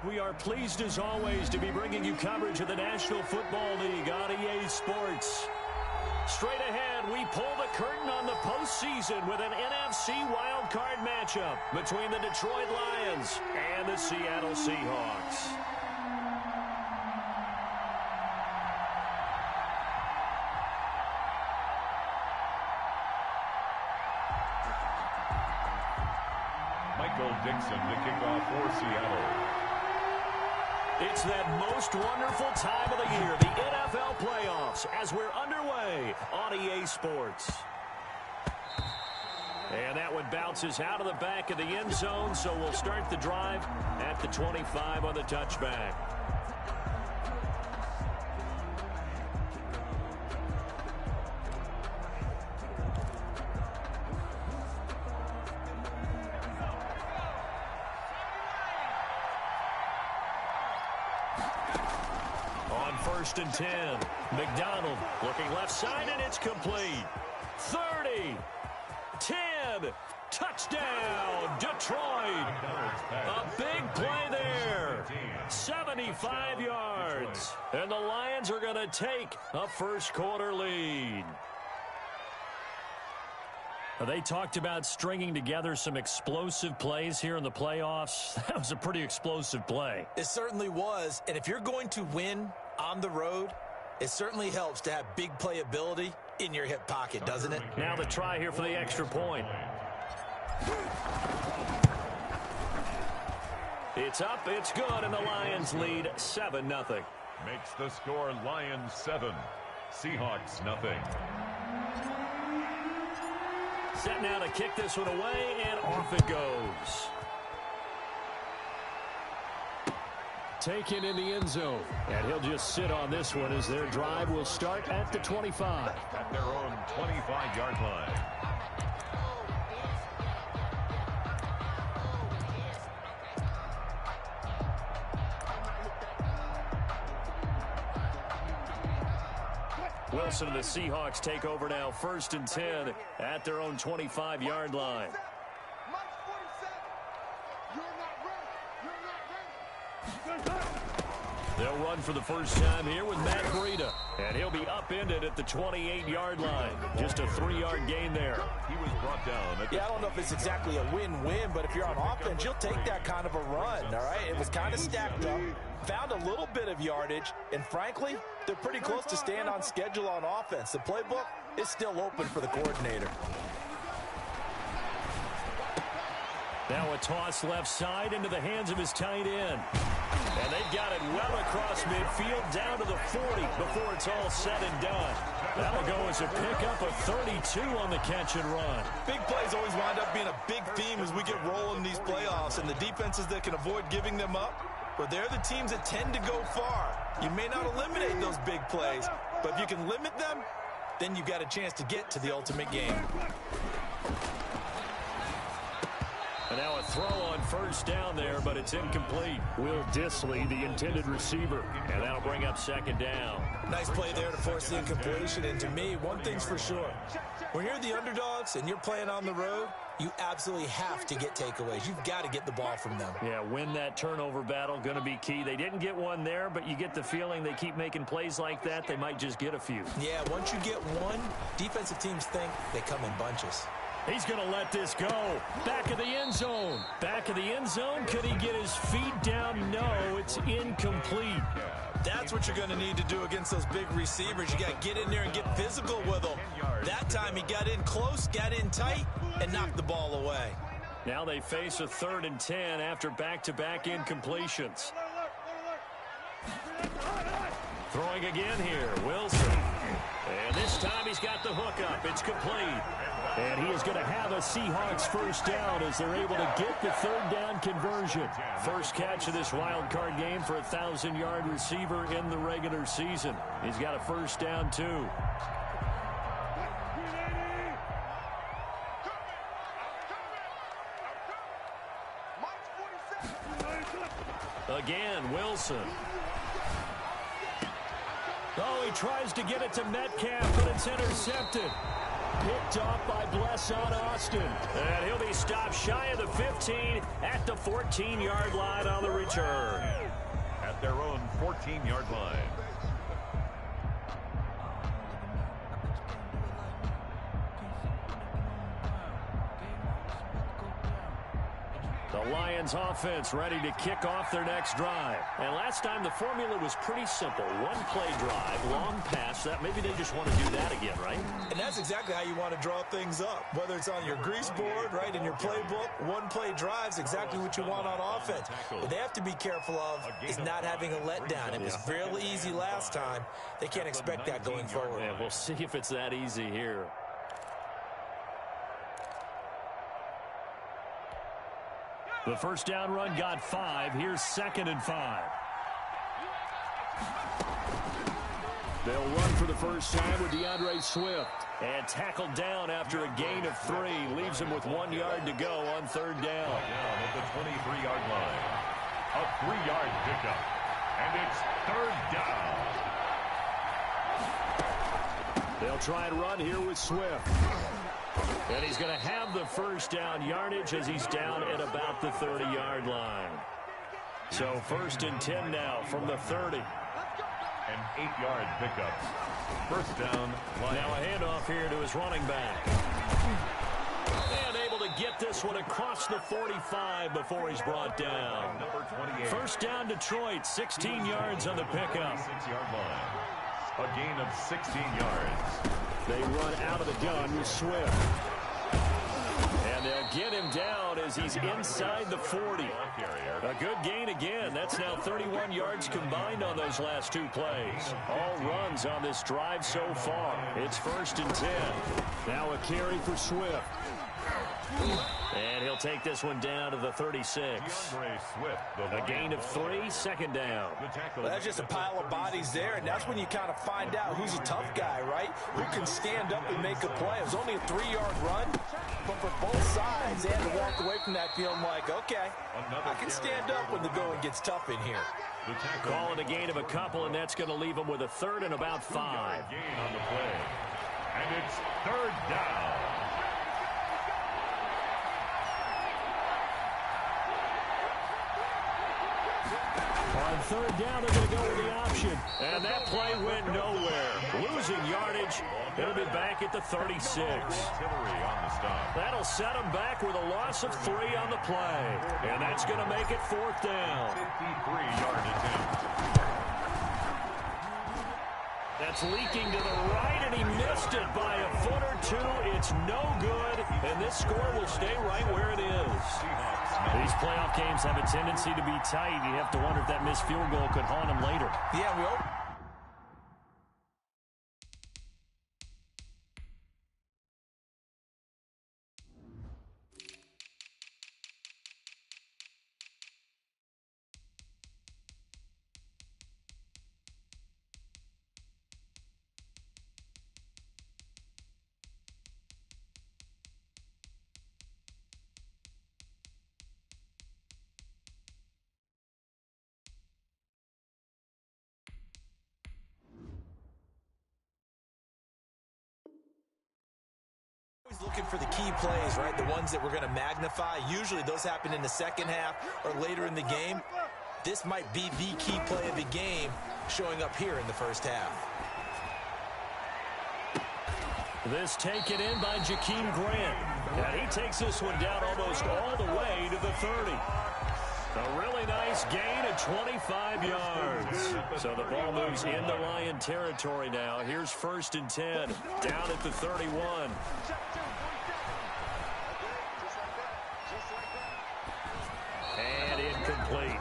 We are pleased as always to be bringing you coverage of the National Football League on EA Sports. Straight ahead, we pull the curtain on the postseason with an NFC wildcard matchup between the Detroit Lions and the Seattle Seahawks. Dixon to kick off for Seattle. It's that most wonderful time of the year, the NFL playoffs, as we're underway on EA Sports. And that one bounces out of the back of the end zone, so we'll start the drive at the 25 on the touchback. First and 10. McDonald looking left side, and it's complete. 30. 10. Touchdown, Detroit. A big play there. 75 yards. And the Lions are going to take a first quarter lead. They talked about stringing together some explosive plays here in the playoffs. That was a pretty explosive play. It certainly was. And if you're going to win on the road, it certainly helps to have big playability in your hip pocket, doesn't it? Now the try here for the extra point. It's up, it's good, and the Lions lead 7-0. Makes the score Lions 7, Seahawks 0. Set now to kick this one away, and off it goes. Taken in the end zone, and he'll just sit on this one as their drive will start at the 25. At their own 25-yard line. Wilson and the Seahawks take over now, first and 10 at their own 25-yard line. They'll run for the first time here with Matt Breida, and he'll be upended at the 28-yard line. Just a 3-yard gain there. He was brought down. Yeah, I don't know if it's exactly a win-win, but if you're on offense, you'll take that kind of a run, all right? It was kind of stacked up, found a little bit of yardage, and frankly, they're pretty close to staying on schedule on offense. The playbook is still open for the coordinator. Now a toss left side into the hands of his tight end. And they've got it well across midfield down to the 40 before it's all said and done. That'll go as a pickup of 32 on the catch and run. Big plays always wind up being a big theme as we get rolling in these playoffs, and the defenses that can avoid giving them up, well, they're the teams that tend to go far. You may not eliminate those big plays, but if you can limit them, then you've got a chance to get to the ultimate game. And now a throw on first down there, but it's incomplete. Will Dissly, the intended receiver, and that'll bring up second down. Nice play there to force the incompletion, and to me, one thing's for sure. When you're the underdogs and you're playing on the road, you absolutely have to get takeaways. You've got to get the ball from them. Yeah, win that turnover battle, going to be key. They didn't get one there, but you get the feeling they keep making plays like that, they might just get a few. Yeah, once you get one, defensive teams think they come in bunches. He's going to let this go. Back of the end zone. Back of the end zone. Could he get his feet down? No, it's incomplete. That's what you're going to need to do against those big receivers. You got to get in there and get physical with them. That time he got in close, got in tight, and knocked the ball away. Now they face a 3rd and 10 after back-to-back incompletions. Throwing again here, Wilson. And this time he's got the hook up. It's complete. And he is going to have a Seahawks first down as they're able to get the 3rd down conversion. First catch of this wild card game for a 1,000-yard receiver in the regular season. He's got a first down, too. Again, Wilson. Oh, he tries to get it to Metcalf, but it's intercepted. Picked off by Blesson Austin. And he'll be stopped shy of the 15 at the 14-yard line on the return. At their own 14-yard line. The Lions offense ready to kick off their next drive. And last time the formula was pretty simple. One play drive, long pass. That maybe they just want to do that again, right? And that's exactly how you want to draw things up. Whether it's on your grease board, right, in your playbook, one play drive is exactly what you want on offense. What they have to be careful of is not having a letdown. It was fairly easy last time. They can't expect that going forward. Yeah, we'll see if it's that easy here. The first down run got 5. Here's 2nd and 5. They'll run for the first time with DeAndre Swift. And tackled down after a gain of 3. Leaves him with 1 yard to go on 3rd down. Down at the 23-yard line. A 3-yard pickup. And it's 3rd down. They'll try and run here with Swift. And he's going to have the first down yardage as he's down at about the 30-yard line. So 1st and 10 now from the 30. An 8-yard pickup. First down. Now a handoff here to his running back. And able to get this one across the 45 before he's brought down. Number 28. First down Detroit, 16 yards on the pickup. 6-yard line. A gain of 16 yards. They run out of the gun with Swift. And they'll get him down as he's inside the 40. A good gain again. That's now 31 yards combined on those last 2 plays. All runs on this drive so far. It's 1st and 10. Now a carry for Swift. And he'll take this one down to the 36. A gain of 3, 2nd down. Well, that's just a pile of bodies there, and that's when you kind of find out who's a tough guy, right? Who can stand up and make a play. It was only a 3-yard run, but for both sides, they had to walk away from that feeling like, okay, I can stand up when the going gets tough in here. Call it a gain of a couple, and that's going to leave him with a 3rd and about 5. Gain on the play. And it's 3rd down. On 3rd down, they're going to go with the option. And that play went nowhere. Losing yardage. It'll be back at the 36. That'll set them back with a loss of 3 on the play. And that's going to make it 4th down. 53-yard attempt. That's leaking to the right, and he missed it by a foot or 2. It's no good, and this score will stay right where it is. These playoff games have a tendency to be tight. You have to wonder if that missed field goal could haunt him later. Yeah, we hope. Looking for the key plays, right? The ones that we're going to magnify. Usually those happen in the second half or later in the game. This might be the key play of the game showing up here in the first half. This taken in by Jakeem Grant. And he takes this one down almost all the way to the 30. A really nice gain of 25 yards. So the ball moves into Lion territory now. Here's 1st and 10, down at the 31. And incomplete.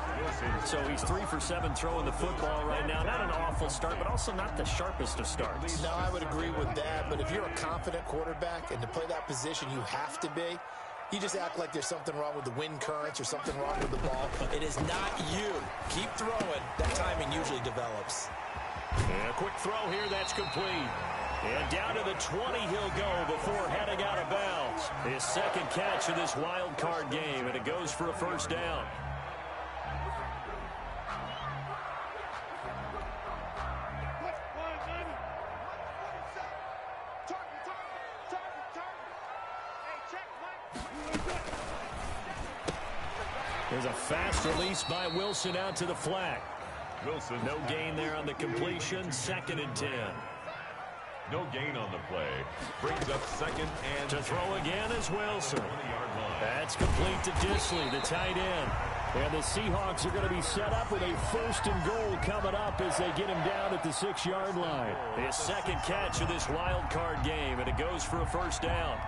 So he's 3 for 7 throwing the football right now. Not an awful start, but also not the sharpest of starts. No, I would agree with that. But if you're a confident quarterback and to play that position, you have to be. You just act like there's something wrong with the wind currents or something wrong with the ball. It is not you. Keep throwing. That timing usually develops. And a quick throw here, that's complete. And down to the 20 he'll go before heading out of bounds. His 2nd catch of this wild card game, and it goes for a first down. There's a fast release by Wilson out to the flat. Wilson. No gain there on the completion. 2nd and 10. No gain on the play. Brings up 2nd and to throw again is Wilson. 20-yard line. That's complete to Disley, the tight end. And the Seahawks are going to be set up with a 1st and goal coming up as they get him down at the 6-yard line. His 2nd catch of this wild card game, and it goes for a 1st down.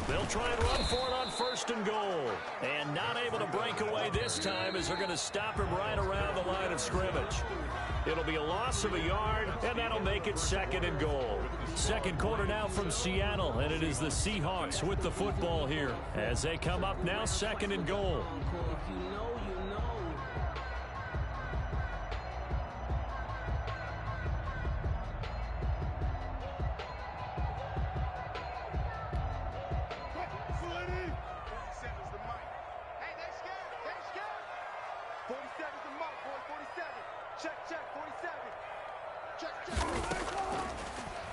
They'll try and run for it on 1st and goal. And not able to break away this time as they're going to stop him right around the line of scrimmage. It'll be a loss of a yard, and that'll make it 2nd and goal. 2nd quarter now from Seattle, and it is the Seahawks with the football here as they come up now 2nd and goal.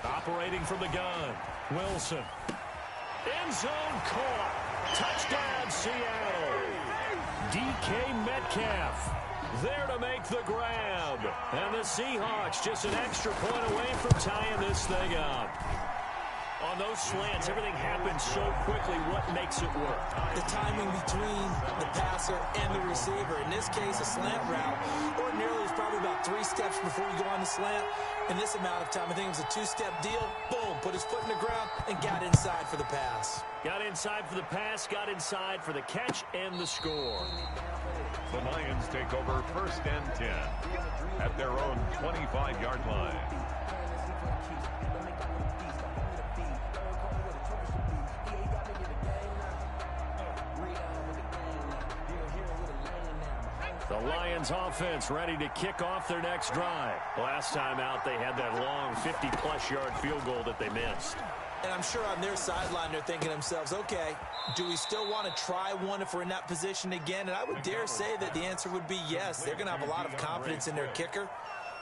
Operating from the gun, Wilson. End zone caught. Touchdown, Seattle. DK Metcalf there to make the grab. And the Seahawks just an extra point away from tying this thing up. On those slants, everything happens so quickly. What makes it work? The timing between the passer and the receiver. In this case, a slant route. Ordinarily, it's probably about 3 steps before you go on the slant. In this amount of time, I think it was a 2-step deal. Boom, put his foot in the ground and got inside for the pass. Got inside for the pass, got inside for the catch and the score. The Lions take over 1st and 10 at their own 25-yard line. The Lions offense ready to kick off their next drive. Last time out, they had that long 50-plus yard field goal that they missed. And I'm sure on their sideline, they're thinking to themselves, okay, do we still want to try one if we're in that position again? And I would dare say that the answer would be yes. They're going to have a lot of confidence in their kicker.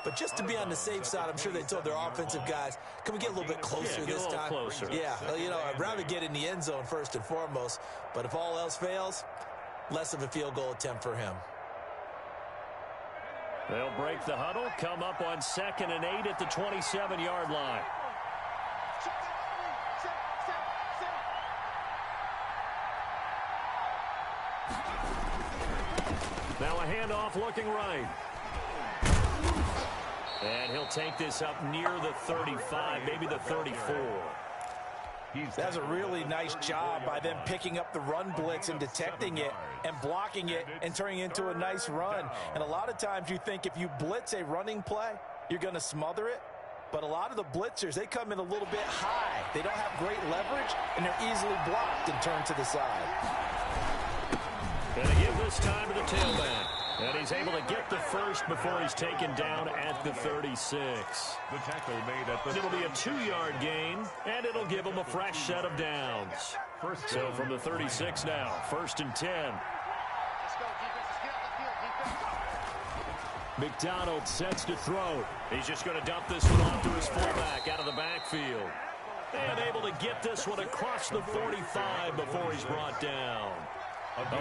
But just to be on the safe side, I'm sure they told their offensive guys, can we get a little bit closer this time? Closer. Yeah, you know, I'd rather get in the end zone first and foremost. But if all else fails, less of a field goal attempt for him. They'll break the huddle, come up on 2nd and 8 at the 27-yard line. Now a handoff looking right. And he'll take this up near the 35, maybe the 34. That's a really nice job by them picking up the run blitz and detecting it and blocking it and turning it into a nice run. And a lot of times you think if you blitz a running play, you're going to smother it. But a lot of the blitzers, they come in a little bit high. They don't have great leverage, and they're easily blocked and turned to the side. Going to give this time to the tailback. And he's able to get the first before he's taken down at the 36. The tackle made at the... It'll be a 2-yard gain, and it'll give him a fresh set of downs. So from the 36 now, 1st and 10. McDonald sets to throw. He's just going to dump this one off to his fullback out of the backfield. And able to get this one across the 45 before he's brought down.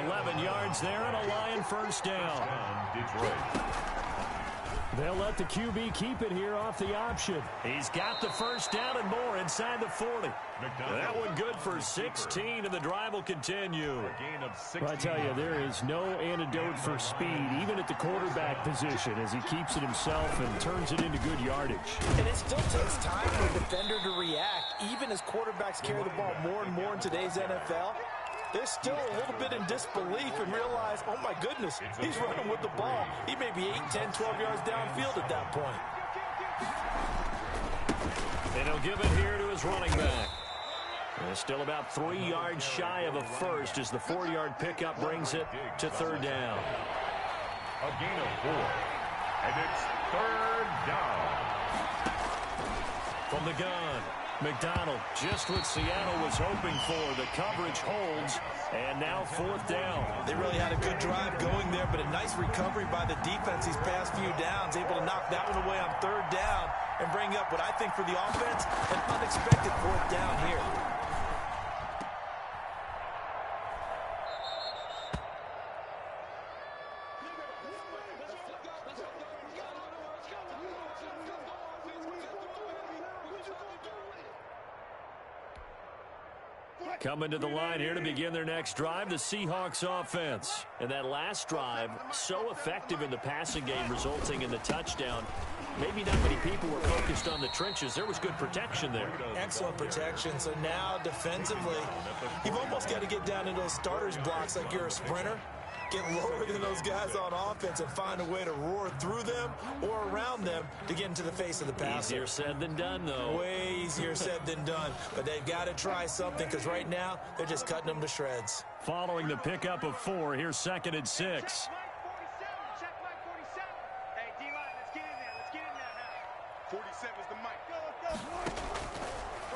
11 yards there and a Lion 1st down. They'll let the QB keep it here off the option. He's got the 1st down and more inside the 40. That one good for 16, and the drive will continue. I tell you, there is no antidote for speed, even at the quarterback position, as he keeps it himself and turns it into good yardage. And it still takes time for a defender to react, even as quarterbacks carry the ball more and more in today's NFL. They're still a little bit in disbelief and realize, oh, my goodness, he's running with the ball. He may be 8, 10, 12 yards downfield at that point. And he'll give it here to his running back. And still about 3 yards shy of a first as the 4-yard pickup brings it to 3rd down. A gain of 4. And it's 3rd down. From the gun, McDonald, just what Seattle was hoping for. The coverage holds, and now 4th down. They really had a good drive going there, but a nice recovery by the defense these past few downs, able to knock that one away on 3rd down and bring up what I think for the offense, an unexpected 4th down here. Coming to the line here to begin their next drive, the Seahawks offense. And that last drive, so effective in the passing game, resulting in the touchdown. Maybe not many people were focused on the trenches. There was good protection there. Excellent protection. So now defensively, you've almost got to get down into those starters blocks like you're a sprinter. Get lower than those guys on offense and find a way to roar through them or around them to get into the face of the passer. Easier said than done, though. Way easier said than done. But they've got to try something because right now they're just cutting them to shreds. Following the pickup of 4, here's 2nd and 6.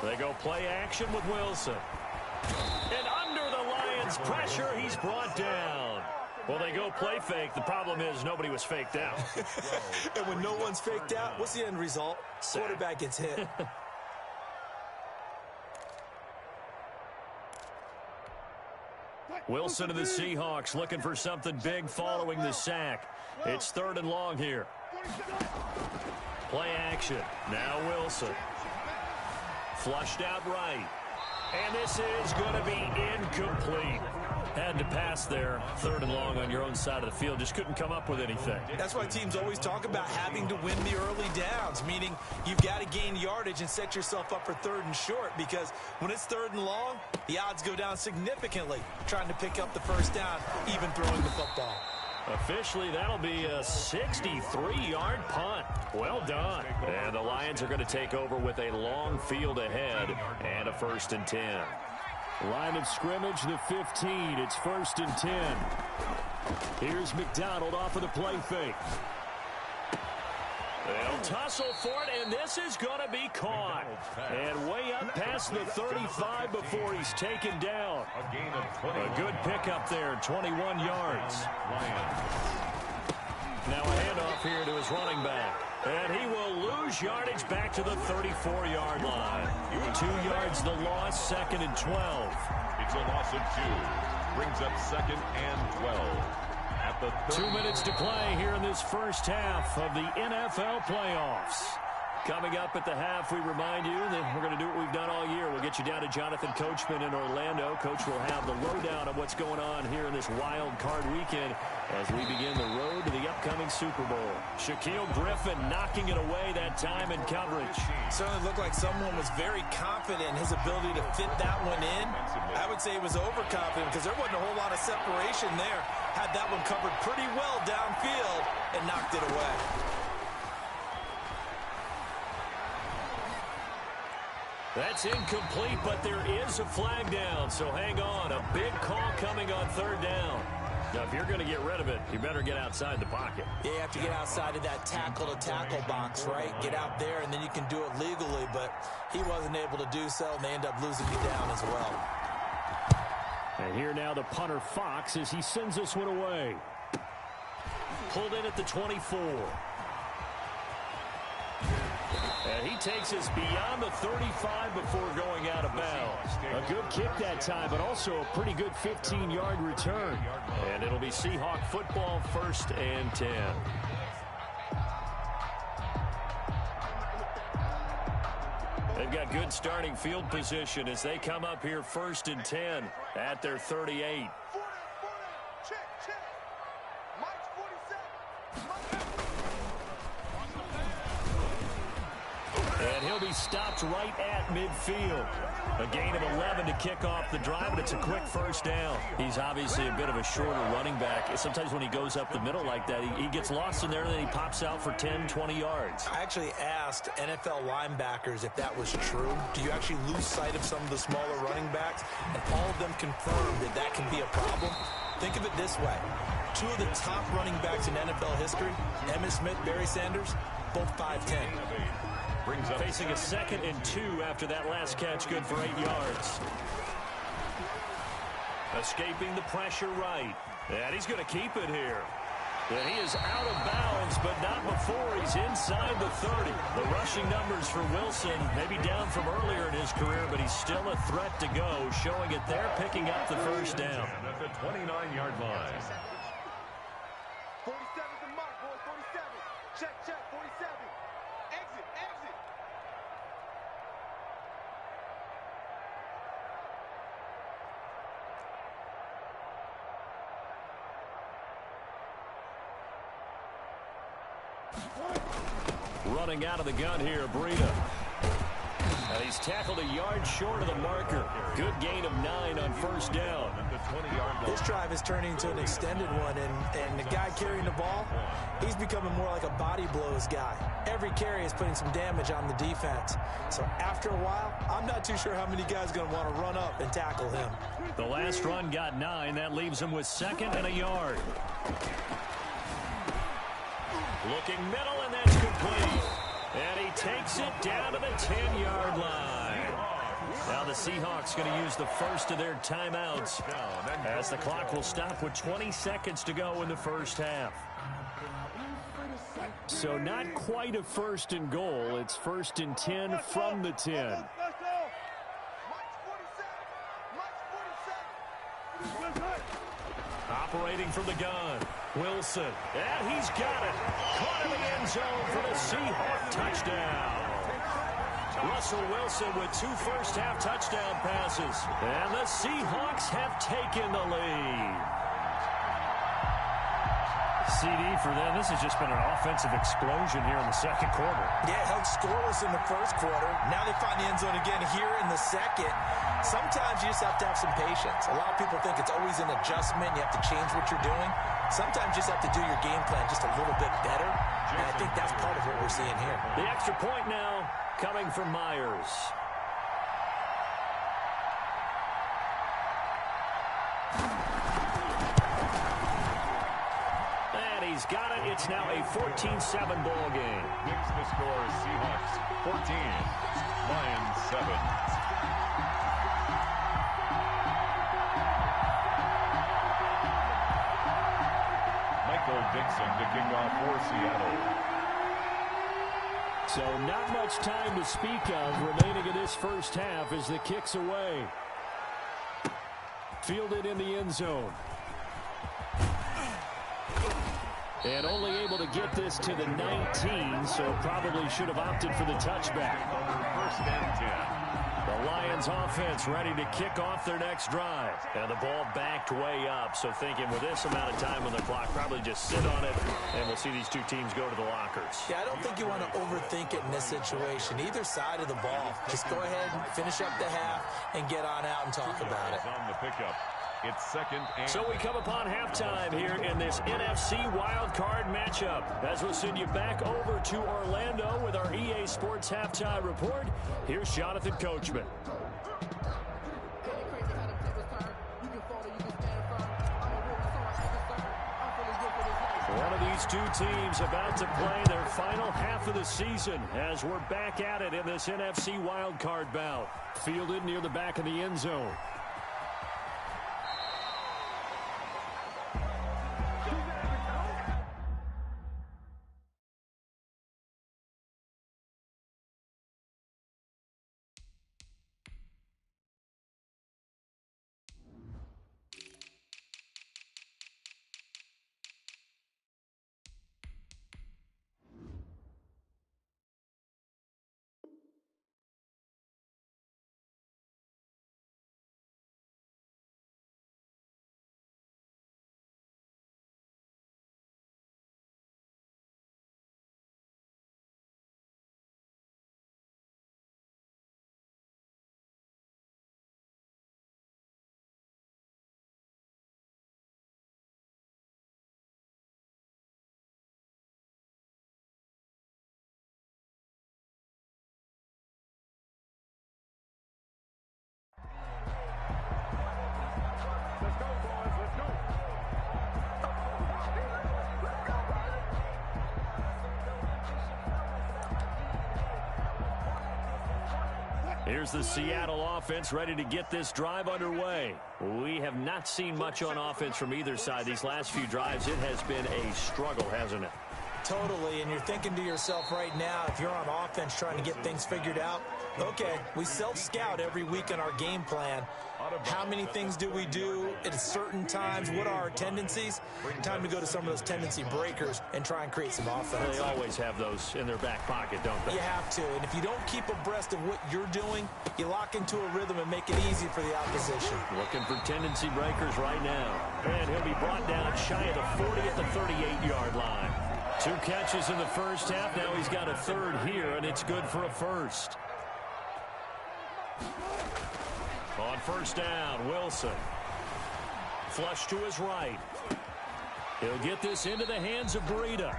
They go play action with Wilson. And under the Lions' pressure, he's brought down. Well, they go play fake. The problem is nobody was faked out. And when no one's faked out, what's the end result? Quarterback gets hit. Wilson and the Seahawks looking for something big following the sack. It's 3rd and long here. Play action. Now Wilson. Flushed out right. And this is going to be incomplete. Had to pass there. 3rd and long on your own side of the field. Just couldn't come up with anything. That's why teams always talk about having to win the early downs, meaning you've got to gain yardage and set yourself up for 3rd and short, because when it's 3rd and long, the odds go down significantly trying to pick up the 1st down, even throwing the football. Officially, that'll be a 63-yard punt. Well done. And the Lions are going to take over with a long field ahead and a 1st and 10. Line of scrimmage, the 15. It's 1st and 10. Here's McDonald off of the play fake. They'll tussle for it, and this is going to be caught. And way up past the 35 before he's taken down. A good pickup there, 21 yards. Now a handoff here to his running back. And he will lose yardage back to the 34-yard line. 2 yards the loss, 2nd and 12. It's a loss of 2. Brings up 2nd and 12. At the 2 minutes to play here in this first half of the NFL playoffs. Coming up at the half, we remind you that we're going to do what we've done all year. We'll get you down to Jonathan Coachman in Orlando. Coach will have the lowdown of what's going on here in this wild card weekend as we begin the road to the upcoming Super Bowl. Shaquille Griffin knocking it away that time in coverage. Certainly looked like someone was very confident in his ability to fit that one in. I would say he was overconfident because there wasn't a whole lot of separation there. Had that one covered pretty well downfield and knocked it away. That's incomplete, but there is a flag down, so hang on. A big call coming on 3rd down. Now, if you're going to get rid of it, you better get outside the pocket. Yeah, you have to get outside of that tackle-to-tackle box, right? Get out there, and then you can do it legally, but he wasn't able to do so, and they end up losing you down as well. And here now the punter Fox as he sends this one away. Pulled in at the 24. And he takes us beyond the 35 before going out of bounds. A good kick that time, but also a pretty good 15-yard return. And it'll be Seahawk football, 1st and 10. They've got good starting field position as they come up here 1st and 10 at their 38. And he'll be stopped right at midfield. A gain of 11 to kick off the drive, but it's a quick 1st down. He's obviously a bit of a shorter running back. Sometimes when he goes up the middle like that, he gets lost in there, and then he pops out for 10, 20 yards. I actually asked NFL linebackers if that was true. Do you actually lose sight of some of the smaller running backs? And all of them confirmed that that can be a problem. Think of it this way. 2 of the top running backs in NFL history, Emmitt Smith, Barry Sanders, both 5'10". Brings up Facing a 2nd and 2 after that last catch, good for 8 yards. Escaping the pressure right. And he's going to keep it here. And he is out of bounds, but not before he's inside the 30. The rushing numbers for Wilson, maybe down from earlier in his career, but he's still a threat to go, showing it there, picking up the first down. at the 29-yard line. 47's the mark, boy. 47. Check, 47. Exit. Running out of the gun here, Breida. And he's tackled a yard short of the marker. Good gain of 9 on first down. This drive is turning into an extended one, and the guy carrying the ball, he's becoming more like a body blows guy. Every carry is putting some damage on the defense. So after a while, I'm not too sure how many guys are going to want to run up and tackle him. The last run got 9. That leaves him with 2nd and a yard. Looking middle, and that's complete. And he takes it down to the 10-yard line. Now the Seahawks going to use the first of their timeouts as the clock will stop with 20 seconds to go in the first half. So not quite a 1st and goal. It's 1st and 10 from the 10. Operating from the gun, Wilson, and he's got it. Caught in the end zone for the Seahawk touchdown. Russell Wilson with 2 first-half touchdown passes, and the Seahawks have taken the lead. CD for them. This has just been an offensive explosion here in the second quarter. Yeah, held scoreless in the first quarter. Now they find the end zone again here in the second. Sometimes you just have to have some patience. A lot of people think it's always an adjustment. You have to change what you're doing. Sometimes you just have to do your game plan just a little bit better. And I think that's part of what we're seeing here. The extra point now coming from Myers. And he's got it. It's now a 14-7 ball game. Makes the score Seahawks 14, Lions 7. Dixon to kick off for Seattle. So not much time to speak of remaining in this first half as the kick's away. Fielded in the end zone. And only able to get this to the 19, so probably should have opted for the touchback. 1st and 10. The Lions offense ready to kick off their next drive. And the ball backed way up, so thinking with this amount of time on the clock, probably just sit on it, and we'll see these two teams go to the lockers. Yeah, I don't think you want to overthink it in this situation. Either side of the ball. Just go ahead and finish up the half and get on out and talk about it. On the pickup. It's 2nd and... So we come upon halftime here in this NFC wildcard matchup. As we'll send you back over to Orlando with our EA Sports Halftime Report, here's Jonathan Coachman. One of these two teams about to play their final half of the season as we're back at it in this NFC wildcard bout. Fielded near the back of the end zone. Here's the Seattle offense ready to get this drive underway. We have not seen much on offense from either side these last few drives. It has been a struggle, hasn't it? Totally, and you're thinking to yourself right now, if you're on offense trying to get things figured out, okay, we self-scout every week on our game plan. How many things do we do at certain times? What are our tendencies? Time to go to some of those tendency breakers and try and create some offense. They always have those in their back pocket, don't they? You have to, and if you don't keep abreast of what you're doing, you lock into a rhythm and make it easy for the opposition. Looking for tendency breakers right now. And he'll be brought down shy of the 40 at the 38-yard line. 2 catches in the first half. Now he's got a third here, and it's good for a first. On first down, Wilson. Flush to his right. He'll get this into the hands of Breida.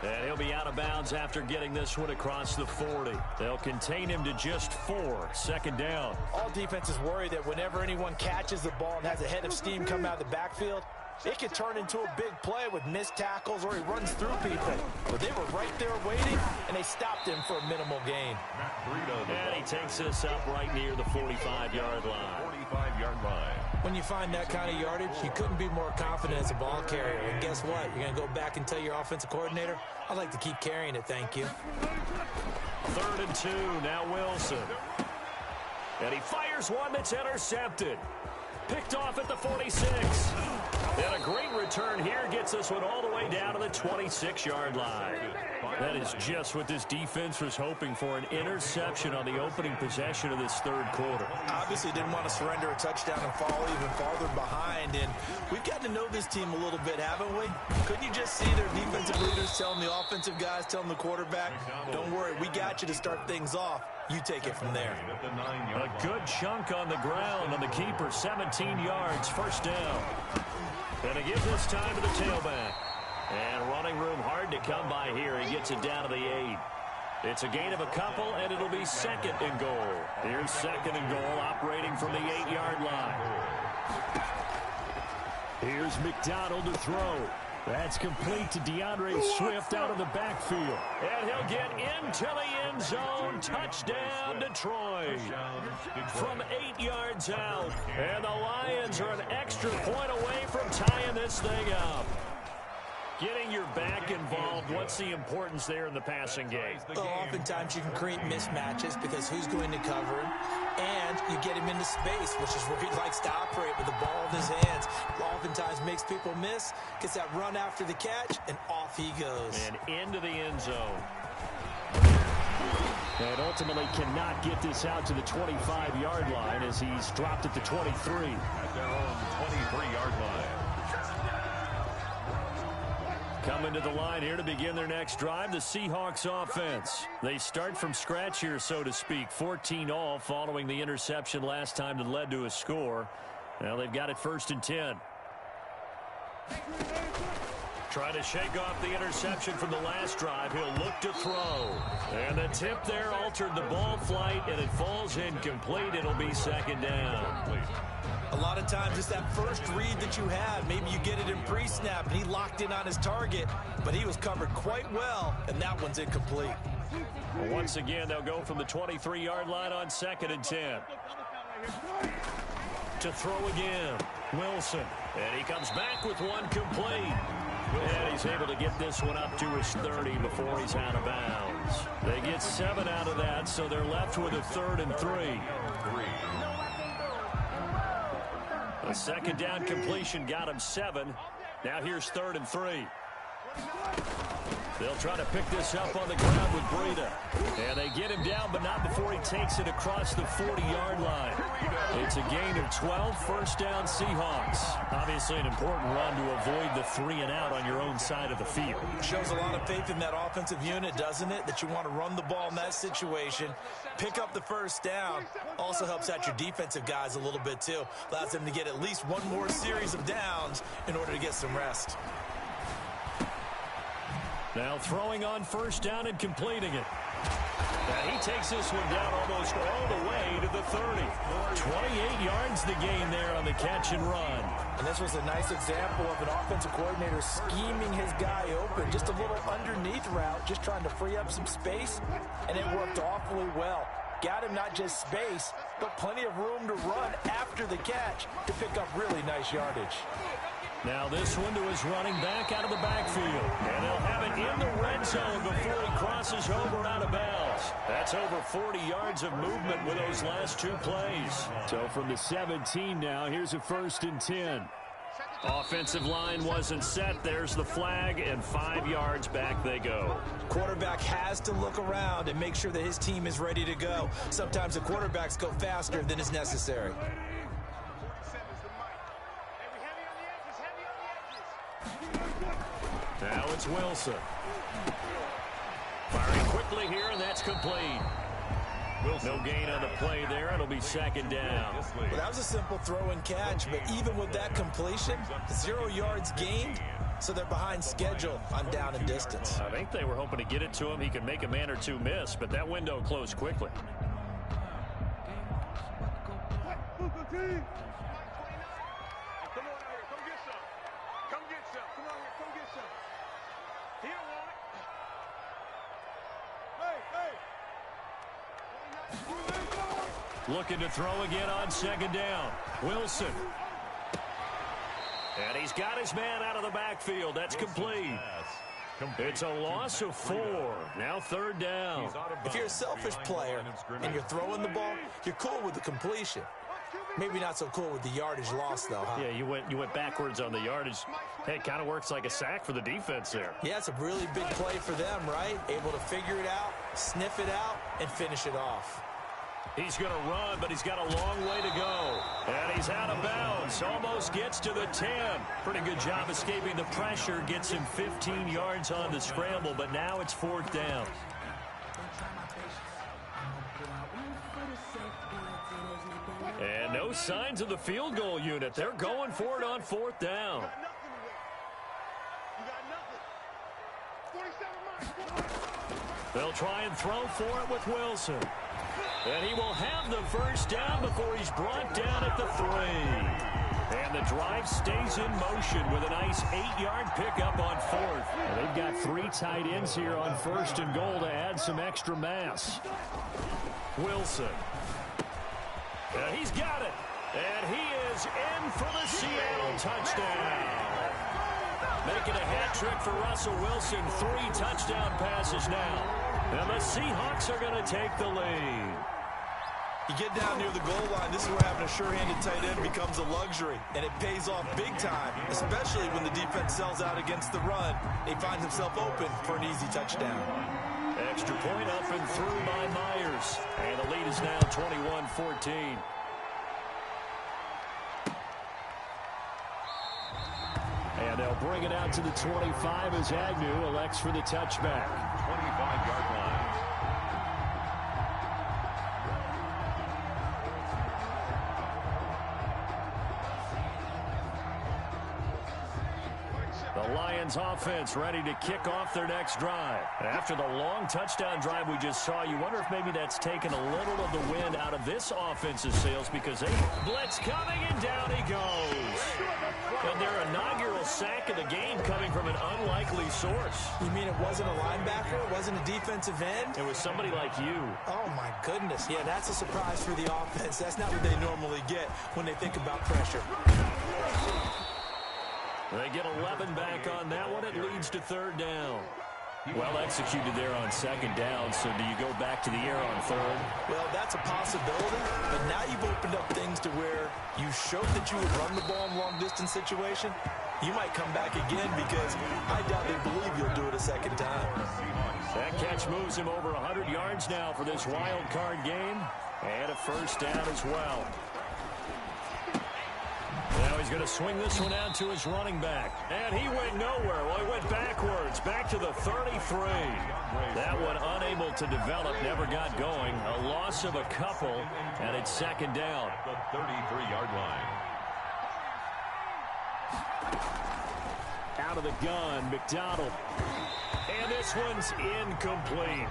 And he'll be out of bounds after getting this one across the 40. They'll contain him to just 4. Second down. All defenses worry that whenever anyone catches the ball and has a head of steam come out of the backfield, it could turn into a big play with missed tackles or he runs through people. But they were right there waiting, and they stopped him for a minimal gain. And he takes this up right near the 45-yard line. 45-yard line. When you find that kind of yardage, you couldn't be more confident as a ball carrier. And guess what? You're going to go back and tell your offensive coordinator, I'd like to keep carrying it, thank you. 3rd and 2, now Wilson. And he fires one that's intercepted. Picked off at the 46. And a great return here gets this one all the way down to the 26-yard line. That is just what this defense was hoping for, an interception on the opening possession of this third quarter. Obviously didn't want to surrender a touchdown and fall even farther behind. And we've gotten to know this team a little bit, haven't we? Couldn't you just see their defensive leaders telling the offensive guys, telling the quarterback, don't worry, we got you to start things off. You take it from there. A good chunk on the ground on the keeper, 17 yards, first down. And to give this time to the tailback. And running room hard to come by here. He gets it down to the 8. It's a gain of a couple, and it'll be 2nd and goal. Here's 2nd and goal, operating from the 8-yard line. Here's McDonald to throw. That's complete to DeAndre Swift out of the backfield. And he'll get into the end zone. Touchdown, Detroit. From 8 yards out. And the Lions are an extra point away from tying this thing up. Getting your back involved, what's the importance there in the passing game? Well, oftentimes you can create mismatches because who's going to cover him, and you get him into space, which is where he likes to operate with the ball in his hands. Oftentimes makes people miss, gets that run after the catch, and off he goes. And into the end zone. And ultimately cannot get this out to the 25-yard line as he's dropped at the 23. At their own 23-yard line. Coming to the line here to begin their next drive, the Seahawks offense. They start from scratch here, so to speak. 14 all following the interception last time that led to a score. Now they've got it 1st and 10. Trying to shake off the interception from the last drive. He'll look to throw. And the tip there altered the ball flight, and it falls incomplete. It'll be 2nd down. A lot of times it's that first read that you have. Maybe you get it in pre-snap, and he locked in on his target, but he was covered quite well, and that one's incomplete. Well, once again, they'll go from the 23-yard line on 2nd and 10. To throw again, Wilson. And he comes back with one complete. And he's able to get this one up to his 30 before he's out of bounds. They get 7 out of that, so they're left with a 3rd and 3. A 2nd down completion got him 7. Now here's 3rd and 3. They'll try to pick this up on the ground with Breida. And they get him down, but not before he takes it across the 40-yard line. It's a gain of 12, first down Seahawks. Obviously an important run to avoid the 3-and-out on your own side of the field. Shows a lot of faith in that offensive unit, doesn't it? That you want to run the ball in that situation, pick up the first down. Also helps out your defensive guys a little bit, too. Allows them to get at least one more series of downs in order to get some rest. Now throwing on first down and completing it. Now he takes this one down almost all the way to the 30. 28 yards the gain there on the catch and run. And this was a nice example of an offensive coordinator scheming his guy open. Just a little underneath route, just trying to free up some space, and it worked awfully well. got him not just space, but plenty of room to run after the catch to pick up really nice yardage. Now this one to his running back out of the backfield. And they'll have it in the red zone before he crosses over out of bounds. That's over 40 yards of movement with those last two plays. So from the 17 now, here's a 1st and 10. Offensive line wasn't set. There's the flag, and 5 yards back they go. Quarterback has to look around and make sure that his team is ready to go. Sometimes the quarterbacks go faster than is necessary. Now it's Wilson. Firing quickly here, and that's complete. No gain on the play there. It'll be 2nd down. Well, that was a simple throw and catch, but even with that completion, 0 yards gained, so they're behind schedule on down and distance. I think they were hoping to get it to him. He could make a man or two miss, but that window closed quickly. Looking to throw again on 2nd down. Wilson. And he's got his man out of the backfield. That's complete. It's a loss of 4. Now 3rd down. If you're a selfish player and you're throwing the ball, you're cool with the completion. Maybe not so cool with the yardage loss, though, huh? Yeah, you went backwards on the yardage. Hey, it kind of works like a sack for the defense there. Yeah, it's a really big play for them, right? Able to figure it out, sniff it out, and finish it off. He's going to run, but he's got a long way to go. And he's out of bounds. Almost gets to the 10. Pretty good job escaping the pressure. Gets him 15 yards on the scramble, but now it's 4th down. And no signs of the field goal unit. They're going for it on 4th down. They'll try and throw for it with Wilson. And he will have the 1st down before he's brought down at the 3. And the drive stays in motion with a nice 8-yard pickup on 4th. And they've got 3 tight ends here on 1st and goal to add some extra mass. Wilson. And he's got it. And he is in for the Seattle touchdown. Making a hat trick for Russell Wilson. 3 touchdown passes now. And the Seahawks are going to take the lead. You get down near the goal line, this is where having a sure-handed tight end becomes a luxury, and it pays off big time, especially when the defense sells out against the run. He finds himself open for an easy touchdown. Extra point up and through by Myers, and the lead is now 21-14. And they'll bring it out to the 25 as Agnew elects for the touchback. 25-yard line. The Lions offense ready to kick off their next drive. After the long touchdown drive we just saw, you wonder if maybe that's taken a little of the wind out of this offense's sails because they blitz coming and down he goes. And their inaugural sack of the game coming from an unlikely source. You mean it wasn't a linebacker? It wasn't a defensive end? It was somebody like you. Oh, my goodness. Yeah, that's a surprise for the offense. That's not what they normally get when they think about pressure. They get 11 back on that one. It leads to 3rd down. Well executed there on 2nd down, so do you go back to the air on 3rd? Well, that's a possibility, but now you've opened up things to where you showed that you would run the ball in long-distance situation. You might come back again because I doubt they believe you'll do it a 2nd time. That catch moves him over 100 yards now for this wild card game, and a 1st down as well. Now he's going to swing this one out to his running back. And he went nowhere. Well, he went backwards, back to the 33. That one unable to develop, never got going. A loss of a couple, and it's 2nd down. The 33-yard line. Out of the gun, McDonald. And this one's incomplete.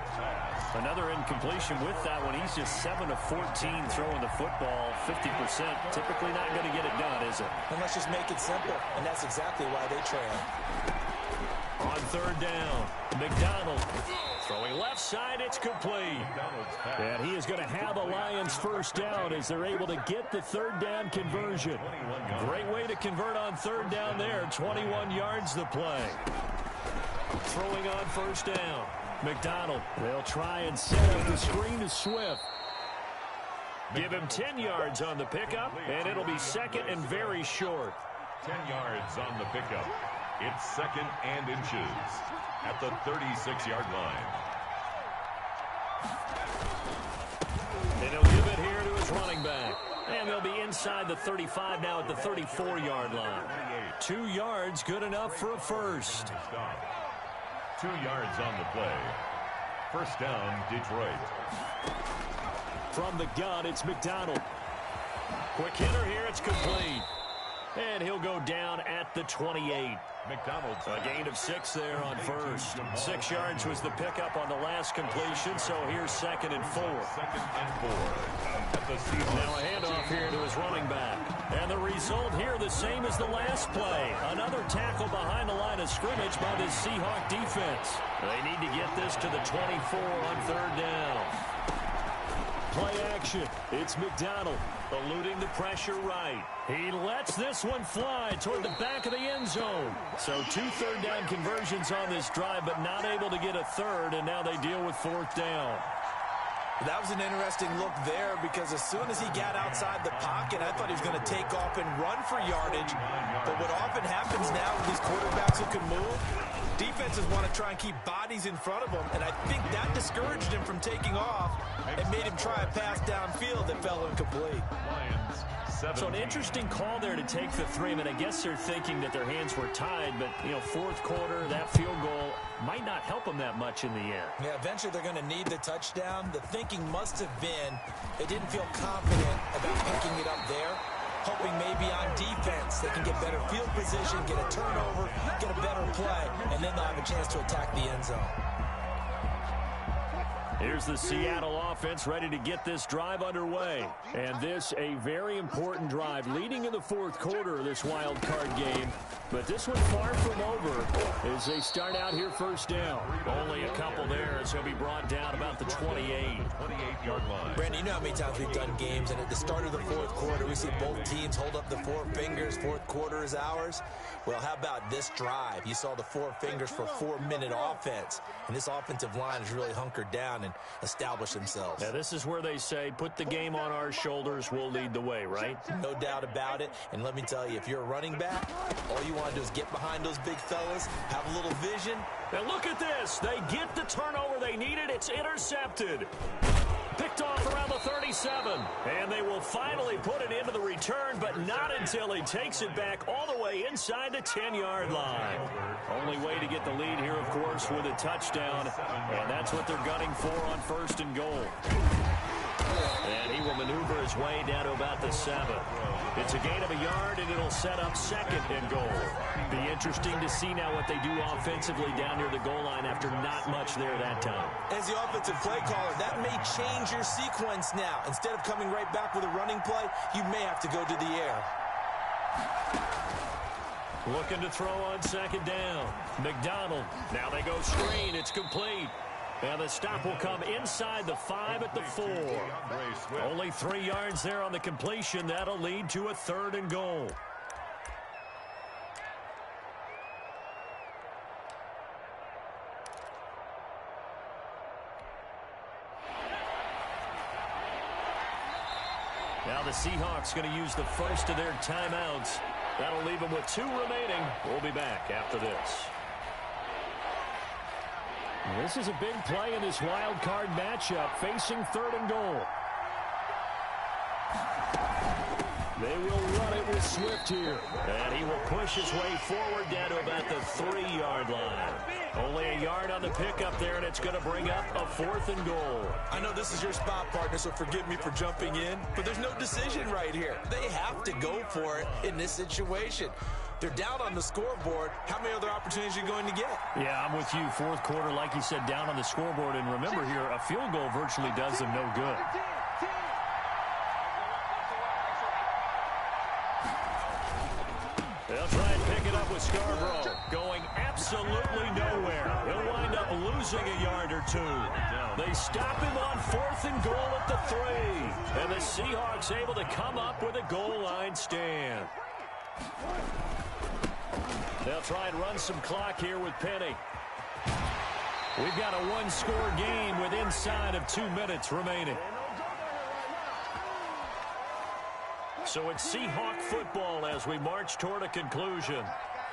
Another incompletion with that one. He's just 7 of 14 throwing the football. 50%. Typically not going to get it done, is it? And let's just make it simple. And that's exactly why they trail. On 3rd down, McDonald throwing left side, it's complete. And he is going to have a Lions first down as they're able to get the third down conversion. Great way to convert on third down there. 21 yards the play. Throwing on first down. McDonald, they'll try and set up the screen to Swift. Give him 10 yards on the pickup, and it'll be second and very short. 10 yards on the pickup. It's second and inches at the 36-yard line. And he'll give it here to his running back. And they'll be inside the 35 now at the 34-yard line. 2 yards, good enough for a first. 2 yards on the play. First down, Detroit. From the gun, it's McDonald. Quick hitter here, it's complete. And he'll go down at the 28. McDonald's. A gain of 6 there on first. 6 yards was the pickup on the last completion, so here's second and 4. Second and 4. At the season. Now a handoff here to his running back. And the result here the same as the last play. Another tackle behind the line of scrimmage by the Seahawk defense. They need to get this to the 24 on third down. Play action. It's McDonald eluding the pressure right. He lets this one fly toward the back of the end zone. So 2 third down conversions on this drive, but not able to get a third, and now they deal with fourth down. That was an interesting look there because as soon as he got outside the pocket, I thought he was going to take off and run for yardage. But what often happens now with these quarterbacks who can move, defenses want to try and keep bodies in front of them, and I think that discouraged him from taking off and made him try a pass downfield that fell incomplete. So an interesting call there to take the 3. I mean, I guess they're thinking that their hands were tied, but, you know, fourth quarter, that field goal might not help them that much in the end. Yeah, eventually they're going to need the touchdown. The thinking must have been they didn't feel confident about picking it up there, hoping maybe on defense they can get better field position, get a turnover, get a better play, and then they'll have a chance to attack the end zone. Here's the Seattle offense ready to get this drive underway. And this a very important drive leading in the fourth quarter of this wild card game. But this one far from over as they start out here first down. Only a couple there as he'll be brought down about the 28. 28-yard line. Brandon, you know how many times we've done games, and at the start of the fourth quarter, we see both teams hold up the 4 fingers. Fourth quarter is ours. Well, how about this drive? You saw the 4 fingers for 4-minute offense, and this offensive line is really hunkered down and established themselves. Now, this is where they say, put the game on our shoulders, we'll lead the way, right? No doubt about it. And let me tell you, if you're a running back, all you want to do is get behind those big fellas, have a little vision. And look at this. They get the turnover they needed. It's intercepted. Picked off around the 37. And they will finally put it into the return, but not until he takes it back all the way inside the 10-yard line. Only way to get the lead here, of course, with a touchdown. And that's what they're gunning for on first and goal. And he will maneuver his way down to about the 7. It's a gain of a yard, and it'll set up second and goal. Be interesting to see now what they do offensively down near the goal line after not much there that time. As the offensive play caller, that may change your sequence now. Instead of coming right back with a running play, you may have to go to the air. Looking to throw on second down. McDonald. Now they go screen. It's complete. And the stop will come inside the 5 at the 4. Only 3 yards there on the completion. That'll lead to a third and goal. Now the Seahawks going to use the first of their timeouts. That'll leave them with 2 remaining. We'll be back after this. This is a big play in this wild card matchup, facing third and goal. They will run it with Swift here. And he will push his way forward down to about the 3-yard line. Only a yard on the pickup there, and it's going to bring up a 4th and goal. I know this is your spot, partner, so forgive me for jumping in, but there's no decision right here. They have to go for it in this situation. They're down on the scoreboard. How many other opportunities are you going to get? Yeah, I'm with you. Fourth quarter, like you said, down on the scoreboard. And remember here, a field goal virtually does them no good. They'll try and pick it up with Scarborough. Going absolutely nowhere. He'll wind up losing losing a yard or two. They stop him on 4th and goal at the 3. And the Seahawks able to come up with a goal line stand. They'll try and run some clock here with Penny. We've got a one-score game with inside of 2 minutes remaining. So it's Seahawk football as we march toward a conclusion.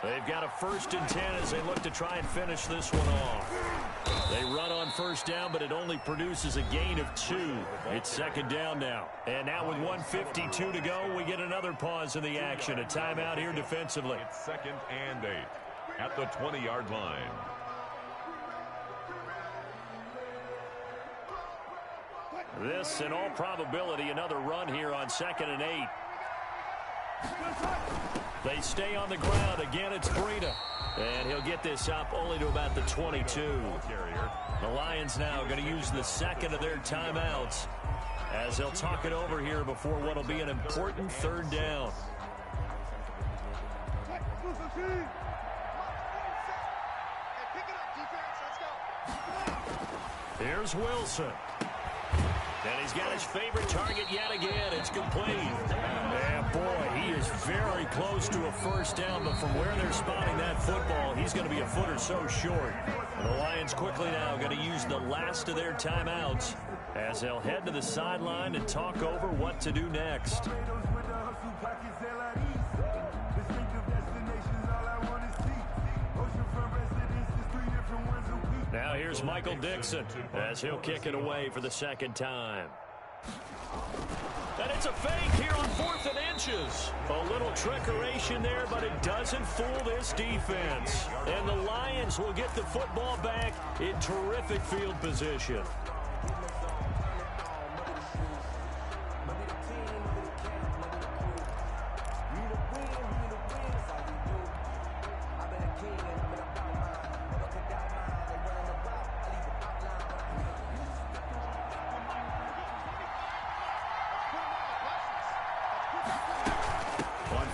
They've got a 1st and 10 as they look to try and finish this one off. They run on 1st down, but it only produces a gain of 2. It's 2nd down now. And now with 1:52 to go, we get another pause in the action. A timeout here defensively. It's 2nd and 8 at the 20-yard line. This, in all probability, another run here on 2nd and 8. They stay on the ground. Again, it's Breida. And he'll get this up only to about the 22. The Lions now going to use the 2nd of their timeouts as they'll talk it over here before what will be an important 3rd down. Here's Wilson. And he's got his favorite target yet again. It's complete. And boy, he is very close to a 1st down, but from where they're spotting that football, he's going to be a foot or so short. And the Lions quickly now going to use the last of their timeouts as they'll head to the sideline and talk over what to do next. Now here's Michael Dixon as he'll kick it away for the 2nd time. And it's a fake here on 4th and inches. A little trickeration there, but it doesn't fool this defense. And the Lions will get the football back in terrific field position.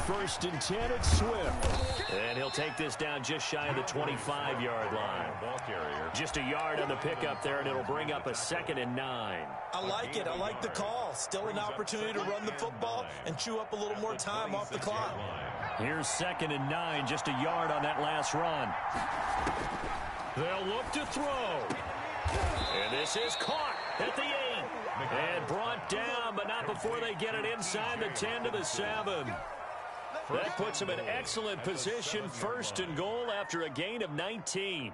First and 10, it's Swift. And he'll take this down just shy of the 25-yard line. Ball carrier. Just a yard on the pickup there, and it'll bring up a 2nd and 9. I like it. I like the call. Still an opportunity to run the football and chew up a little more time off the clock. Here's 2nd and 9, just a yard on that last run. They'll look to throw. And this is caught at the 8. And brought down, but not before they get it inside the 10 to the 7. That puts him in excellent position, 1st and goal after a gain of 19.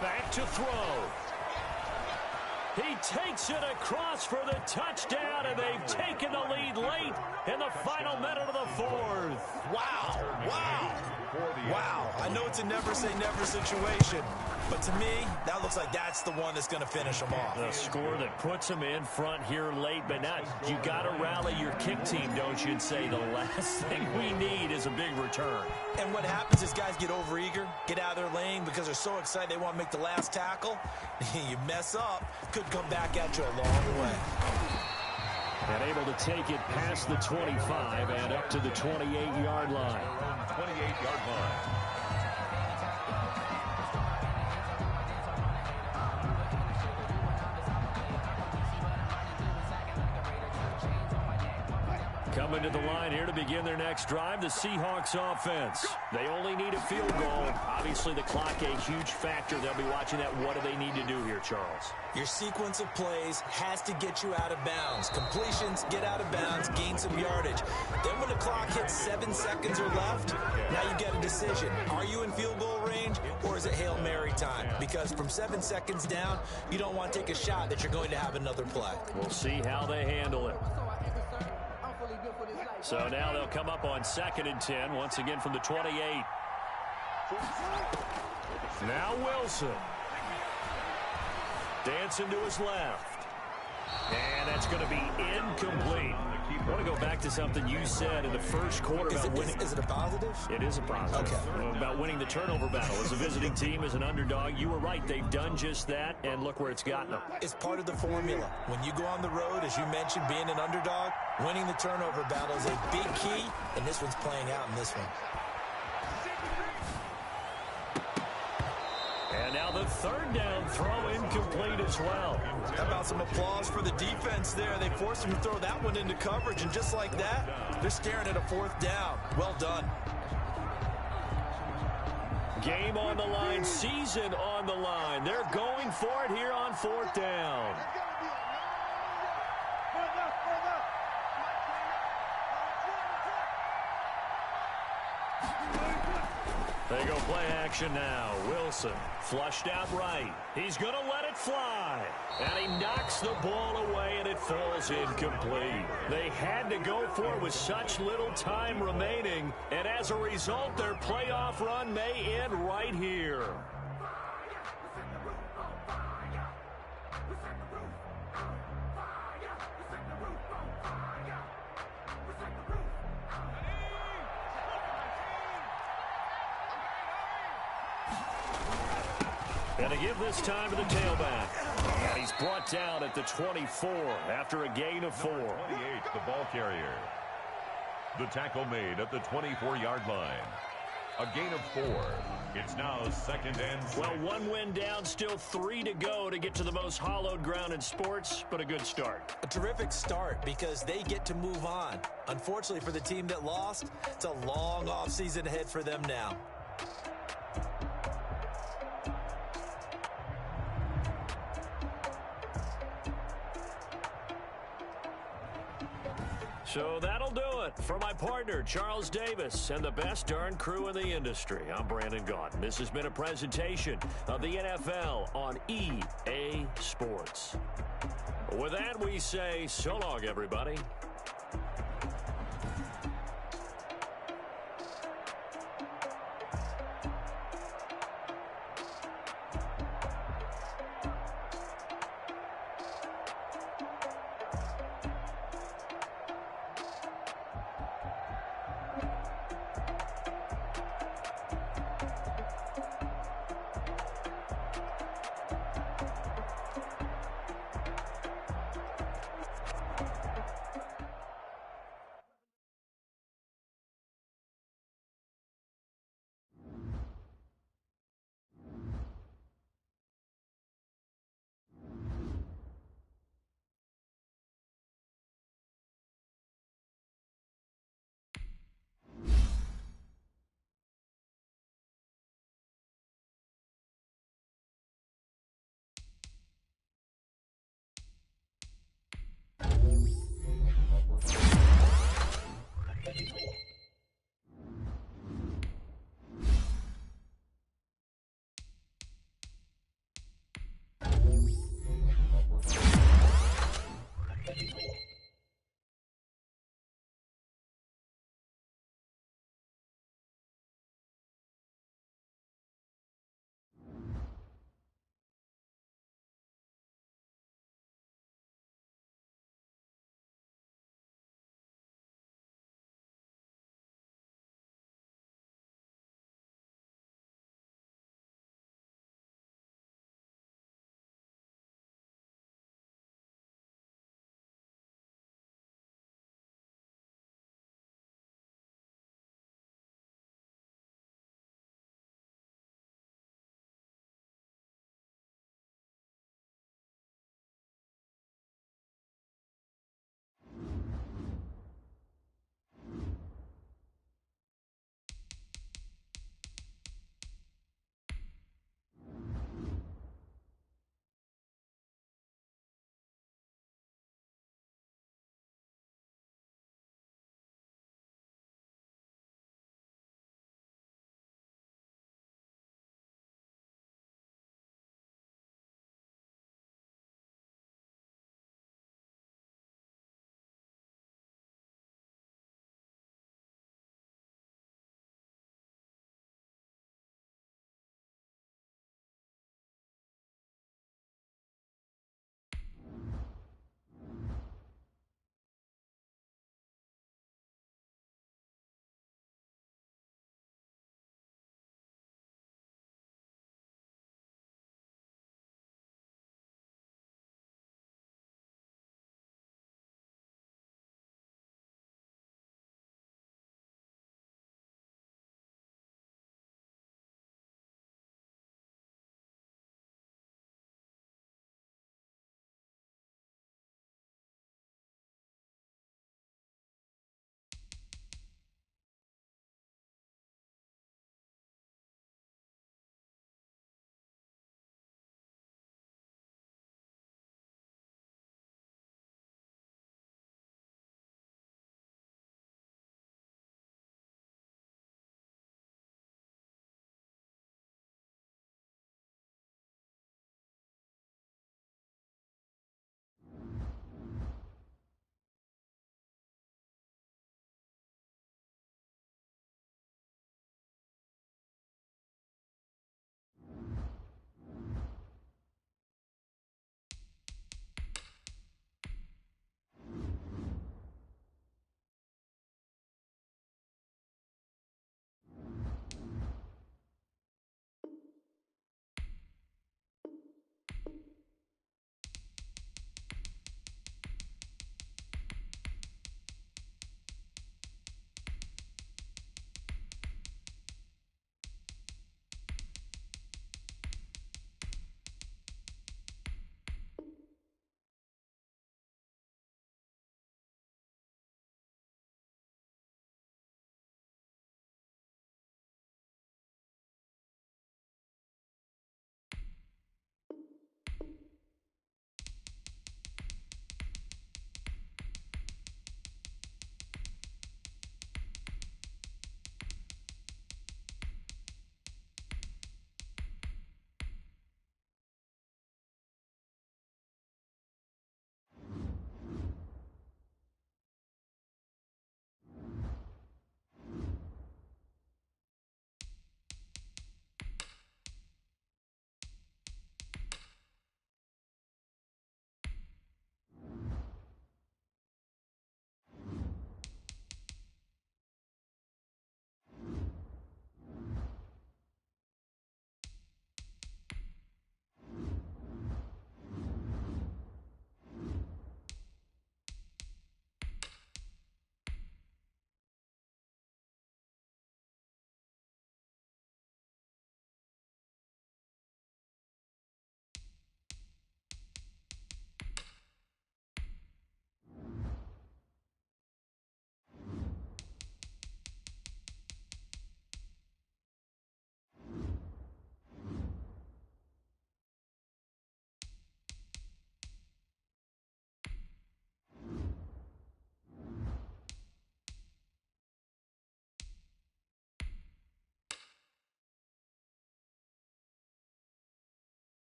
Back to throw. He takes it across for the touchdown, and they've taken the lead late in the final minute of the 4th. Wow. Wow. Wow. I know it's a never-say-never situation, but to me, that looks like that's the one that's going to finish them off. The score that puts them in front here late, but now you got to rally your kick team, don't you, and say the last thing we need is a big return. And what happens is guys get overeager, get out of their lane because they're so excited they want to make the last tackle. You mess up, could come back at you a long way. And able to take it past the 25 and up to the 28-yard line. 28-yard line. Coming to the line here to begin their next drive, the Seahawks offense. They only need a field goal. Obviously, the clock a huge factor. They'll be watching that. What do they need to do here, Charles? Your sequence of plays has to get you out of bounds. Completions, get out of bounds, gain some yardage. Then when the clock hits 7 seconds or left, now you get a decision. Are you in field goal range, or is it Hail Mary time? Because from 7 seconds down, you don't want to take a shot that you're going to have another play. We'll see how they handle it. So now they'll come up on 2nd and 10, once again from the 28. Now Wilson. Dancing to his left. And that's going to be incomplete. keeper. I want to go back to something you said in the first quarter about winning. Is it a positive? It is a positive. Okay. About winning the turnover battle. As a visiting team, as an underdog, you were right. They've done just that, and look where it's gotten them. It's part of the formula. When you go on the road, as you mentioned, being an underdog, winning the turnover battle is a big key, and this one's playing out in this one. And now the third down throw incomplete as well. How about some applause for the defense there? They forced him to throw that one into coverage, and just like that, they're staring at a fourth down. Well done. Game on the line, season on the line. They're going for it here on fourth down. They go play action now. Wilson flushed out right. He's going to let it fly. And he knocks the ball away, and it falls incomplete. They had to go for it with such little time remaining. And as a result, their playoff run may end right here. And to give this time to the tailback. And he's brought down at the 24 after a gain of 4. 28, the ball carrier. The tackle made at the 24-yard line. A gain of 4. It's now 2nd and 6. Well, one win down, still 3 to go to get to the most hallowed ground in sports, but a good start. A terrific start because they get to move on. Unfortunately for the team that lost, it's a long offseason ahead for them now. So that'll do it for my partner, Charles Davis, and the best darn crew in the industry. I'm Brandon Gaudin. This has been a presentation of the NFL on EA Sports. With that, we say so long, everybody.